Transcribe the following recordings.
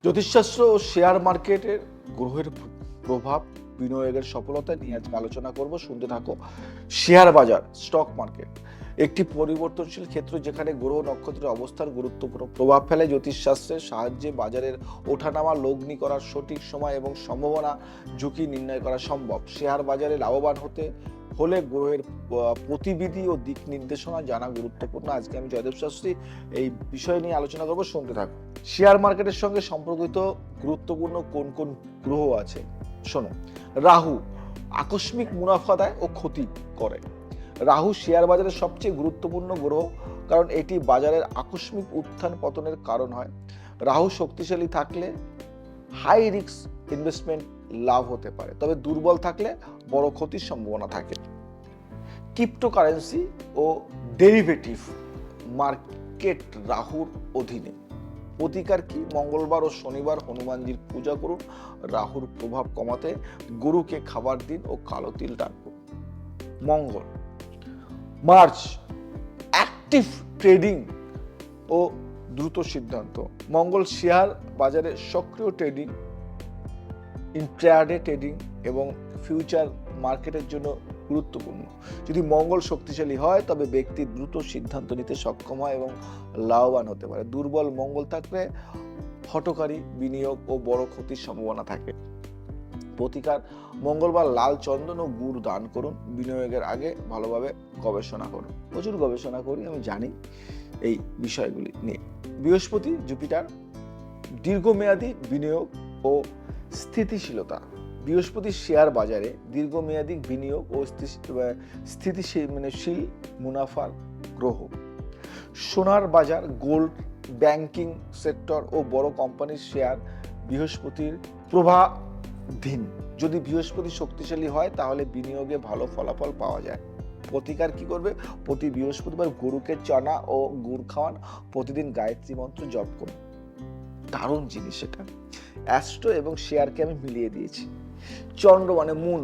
জ্যোতিষশাস্ত্র ও শেয়ার মার্কেটের গ্রহের প্রভাব বিনিয়োগের সফলতা নিয়ে আজকে আলোচনা করব। শুনতে থাকো। শেয়ার বাজার, স্টক মার্কেট একটি পরিবর্তনশীল ক্ষেত্র যেখানে গ্রহ নক্ষত্রের অবস্থান গুরুত্বপূর্ণ প্রভাব ফেলে। জ্যোতিষশাস্ত্রের সাহায্যে বাজারের ওঠানামা লগ্নি করার সঠিক সময় এবং সম্ভাবনা ঝুঁকি নির্ণয় করা সম্ভব। শেয়ার বাজারে লাভবান হতে হলে গ্রহের প্রতিবিধি ও দিক নির্দেশনা জানা গুরুত্বপূর্ণ। আজকে আমি জয়দেব শাস্ত্রী এই বিষয় নিয়ে আলোচনা করবো, শুনতে থাকো। শেয়ার মার্কেটের সঙ্গে সম্পর্কিত গুরুত্বপূর্ণ কোন কোন গ্রহ আছে শোনো। রাহু আকস্মিক মুনাফা দেয় ও ক্ষতি করে। রাহু শেয়ার বাজারের সবচেয়ে গুরুত্বপূর্ণ গ্রহ, কারণ এটি বাজারের আকস্মিক উত্থান পতনের কারণ হয়। রাহু শক্তিশালী থাকলে হাই রিস্ক ইনভেস্টমেন্ট লাভ হতে পারে, তবে দুর্বল থাকলে বড় ক্ষতির সম্ভাবনা থাকে। ক্রিপ্টোকারেন্সি ও ডেরিভেটিভ মার্কেট রাহুর অধীনে। প্রতিকার কি? মঙ্গলবার ও শনিবার হনুমানজির পূজা করুন। রাহুর প্রভাব কমাতে গরুকে খাবার দিন ও কালো তিল দান করুন। মঙ্গল মার্চ অ্যাক্টিভ ট্রেডিং ও দ্রুত সিদ্ধান্ত। মঙ্গল শেয়ার বাজারে সক্রিয় ট্রেডিং, ইন্ট্রাডে ট্রেডিং এবং ফিউচার মার্কেটের জন্য গুরুত্বপূর্ণ। যদি মঙ্গল শক্তিশালী হয় তবে ব্যক্তি দ্রুত সিদ্ধান্ত নিতে সক্ষম হয় এবং লাভবান হতে পারে। দুর্বল মঙ্গল থাকলে হঠকারী বিনিয়োগ ও বড় ক্ষতির সম্ভাবনা থাকে। প্রতিকার মঙ্গলবার লাল চন্দন ও গুড় দান করুন। বিনিয়োগের আগে ভালোভাবে গবেষণা করুন। প্রচুর গবেষণা করি, আমি জানি এই বিষয়গুলি নিয়ে। বৃহস্পতি জুপিটার দীর্ঘমেয়াদী বিনিয়োগ ও স্থিতিশীলতা। বৃহস্পতি শেয়ার বাজারে দীর্ঘমেয়াদী বিনিয়োগ ও স্থিতিশীল মুনাফার গ্রহ। সোনার বাজার, গোল্ড, ব্যাংকিং সেক্টর ও বড় কোম্পানির শেয়ার বৃহস্পতির প্রভাবাধীন। যদি বৃহস্পতি শক্তিশালী হয় তাহলে বিনিয়োগে ভালো ফলাফল পাওয়া যায়। প্রতিকার কি করবে? প্রতি বৃহস্পতিবার গরুকে চনা ও গুড় খাওয়ান। প্রতিদিন গায়ত্রী মন্ত্র জপ করুন। দারুণ জিনিস এটা। অ্যাস্ট্রো এবং শেয়ারকে আমি মিলিয়ে দিয়েছি। চন্দ্র মানে মুন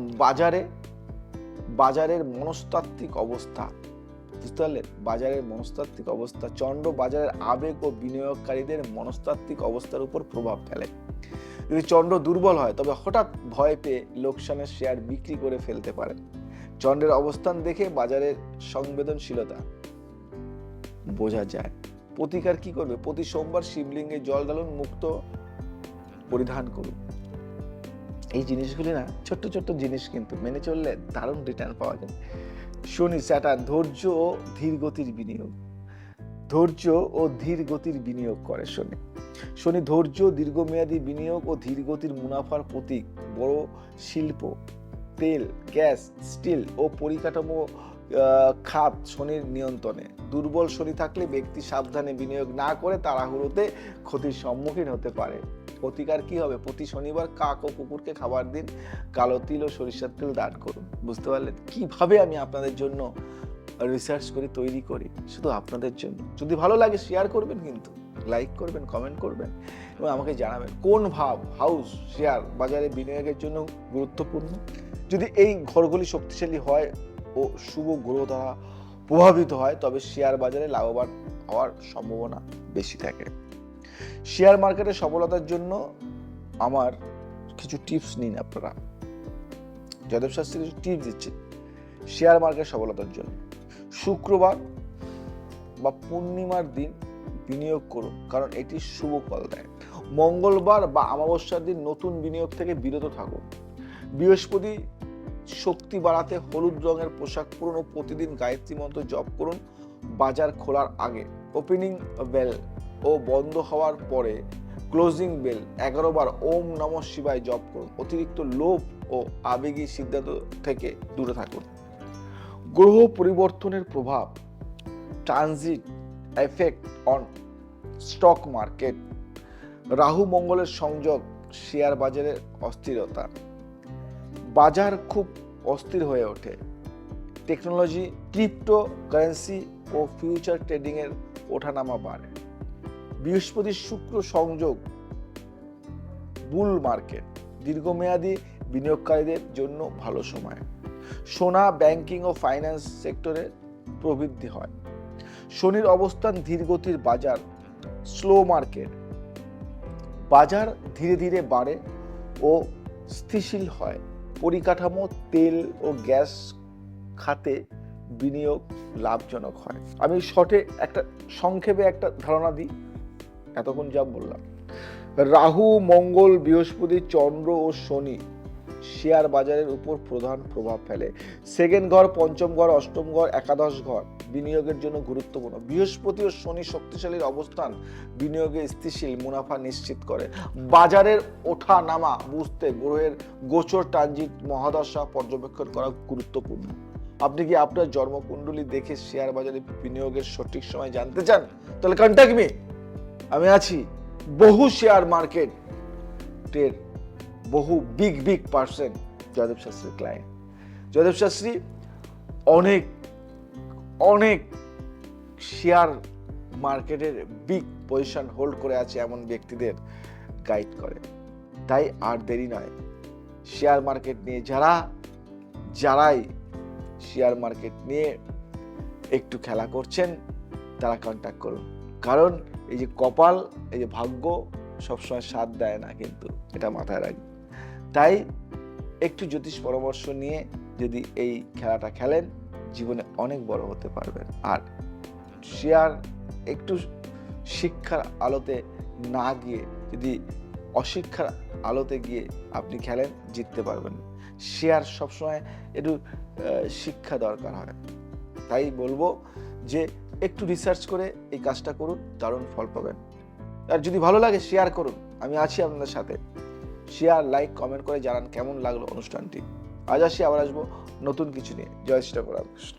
বাজারের মনস্তাত্ত্বিক অবস্থা, বুঝতে পারলেন? বাজারের মনস্তাত্ত্বিক অবস্থা। চন্দ্র বাজারের আবেগ ও বিনিয়োগকারীদের মনস্তাত্ত্বিক অবস্থার উপর প্রভাব ফেলে। যদি চন্দ্র দুর্বল হয় তবে হঠাৎ ভয় পেয়ে লোকসানের শেয়ার বিক্রি করে ফেলতে পারেন। চন্দ্রের অবস্থান দেখে বাজারের সংবেদনশীলতা বোঝা যায়। প্রতিকার কি করবে? প্রতি সোমবার শিবলিঙ্গে জল ঢালুন, মুক্ত পরিধান করুন। এই জিনিসগুলি না, ছোট্ট ছোট্ট জিনিস, কিন্তু মেনে চললে দারুণ রিটার্ন পাওয়া যায়। শনি স্যাটার্ন ধৈর্য ও ধীর গতির বিনিয়োগ। ধৈর্য ও ধীর গতির বিনিয়োগ করে শনি ধৈর্য, দীর্ঘমেয়াদী বিনিয়োগ ও ধীর গতির মুনাফার প্রতীক। বড় শিল্প, তেল, গ্যাস, স্টিল ও পরিকাঠামো খাত শনির নিয়ন্ত্রণে। দুর্বল শনি থাকলে ব্যক্তি সাবধানে বিনিয়োগ না করে তাড়াহুড়োতে ক্ষতির সম্মুখীন হতে পারে। প্রতিকার কি হবে? প্রতি শনিবার কাক ও কুকুরকে খাবার দিন। কালো তিল ও সরিষার তেল দান করুন। বুঝতে পারলেন কিভাবে আমি আপনাদের জন্য রিসার্চ করি, তৈরি করি, শুধু আপনাদের জন্য। যদি ভালো লাগে শেয়ার করবেন, কিন্তু লাইক করবেন, কমেন্ট করবেন এবং আমাকে জানাবেন কোন হাউস শেয়ার বাজারে বিনিয়োগের জন্য গুরুত্বপূর্ণ। যদি এই ঘরগুলি শক্তিশালী হয় ও শুভ গ্রহ দ্বারা প্রভাবিত হয় তবে শেয়ার বাজারে লাভবান হওয়ার সম্ভাবনা বেশি থাকে। শেয়ার মার্কেটের সফলতার জন্য আমার কিছু টিপস নিন আপনারা। জয়দেব শাস্ত্রী কিছু টিপস দিচ্ছে শেয়ার মার্কেট সফলতার জন্য। শুক্রবার বা পূর্ণিমার দিন বিনিয়োগ করুন, কারণ এটি শুভ ফল দেয়। মঙ্গলবার বা অমাবস্যার দিন নতুন বিনিয়োগ থেকে বিরত থাকুন। বৃহস্পতি শক্তি বাড়াতে হলুদ রঙের পোশাক পরুন ও প্রতিদিন গায়ত্রী মন্ত্র জপ করুন। বাজার খোলার আগে ওপেনিং বেল ও বন্ধ হওয়ার পরে ক্লোজিং বেল 11 বার ওম নমঃ শিবায় জপ করুন। অতিরিক্ত লোভ ও আবেগী সিদ্ধান্ত থেকে দূরে থাকুন। গ্রহ পরিবর্তনের প্রভাব, transit effect on stock market. Rahu মঙ্গলের সংযোগ শেয়ার বাজারের অস্থিরতা। বাজার খুব অস্থির হয়ে ওঠে। টেকনোলজি, ক্রিপ্টো কারেন্সি ও ফিউচার ট্রেডিং এর ওঠানামা বাড়ে। বৃহস্পতি শুক্র সংযোগ বুল মার্কেট, দীর্ঘমেয়াদী বিনিয়োগকারীদের জন্য ভালো সময়। সোনা, ব্যাংকিং ও ফাইন্যান্স সেক্টরে প্রবৃদ্ধি হয়। শনির অবস্থান ধীরগতির বাজার, স্লো মার্কেট। বাজার ধীরে ধীরে বাড়ে ও স্থিতিশীল হয়। পরিকাঠামো, তেল ও গ্যাস খাতে বিনিয়োগ লাভজনক হয়। আমি সংক্ষেপে একটা ধারণা দিই, এতক্ষণ যা বললাম। রাহু, মঙ্গল, বৃহস্পতি, চন্দ্র ও শনি শেয়ার বাজারের উপর প্রধান প্রভাব ফেলে। সেকেন্ড ঘর, পঞ্চম ঘর, অষ্টম ঘর, একাদশ ঘর বিনিয়োগের জন্য গুরুত্বপূর্ণ। বৃহস্পতি ও শনি শক্তিশালীর অবস্থান বিনিয়োগে স্থিতিশীল মুনাফা নিশ্চিত করে। বাজারের ওঠা নামা বুঝতে গ্রহের গোচর, ট্রানজিট, মহাদশা পর্যবেক্ষণ করা গুরুত্বপূর্ণ। আপনি কি আপনার জন্মকুণ্ডলী দেখে শেয়ার বাজারে বিনিয়োগের সঠিক সময় জানতে চান? তাহলে কন্ট্যাক্ট মি, আমি আছি। বহু শেয়ার মার্কেটের বহু বিগ পার্সন জয়দেব শাস্ত্রীর ক্লায়েন্ট। জয়দেব শাস্ত্রী অনেক শেয়ার মার্কেটের বিগ পজিশন হোল্ড করে আছে এমন ব্যক্তিদের গাইড করে। তাই আর দেরি নয়, শেয়ার মার্কেট নিয়ে যারাই শেয়ার মার্কেট নিয়ে একটু খেলা করছেন তারা কন্ট্যাক্ট করুন। কারণ এই যে কপাল, এই যে ভাগ্য সবসময় সাথ দেয় না, কিন্তু এটা মাথায় রাখবেন। তাই একটু জ্যোতিষ পরামর্শ নিয়ে যদি এই খেলাটা খেলেন, জীবনে অনেক বড় হতে পারবেন। আর শেয়ার একটু শিক্ষার আলোতে না গিয়ে যদি অশিক্ষার আলোতে গিয়ে আপনি খেলেন, জিততে পারবেন। শেয়ার সবসময় একটু শিক্ষা দরকার হয়। তাই বলবো যে একটু রিসার্চ করে এই কাজটা করুন, দারুণ ফল পাবেন। আর যদি ভালো লাগে শেয়ার করুন, আমি আছি আপনাদের সাথে। শেয়ার, লাইক, কমেন্ট করে জানান কেমন লাগলো অনুষ্ঠানটি। আজ আসি, আবার আসবো নতুন কিছু নিয়ে। জয় শ্রী রাম, রামকৃষ্ণ।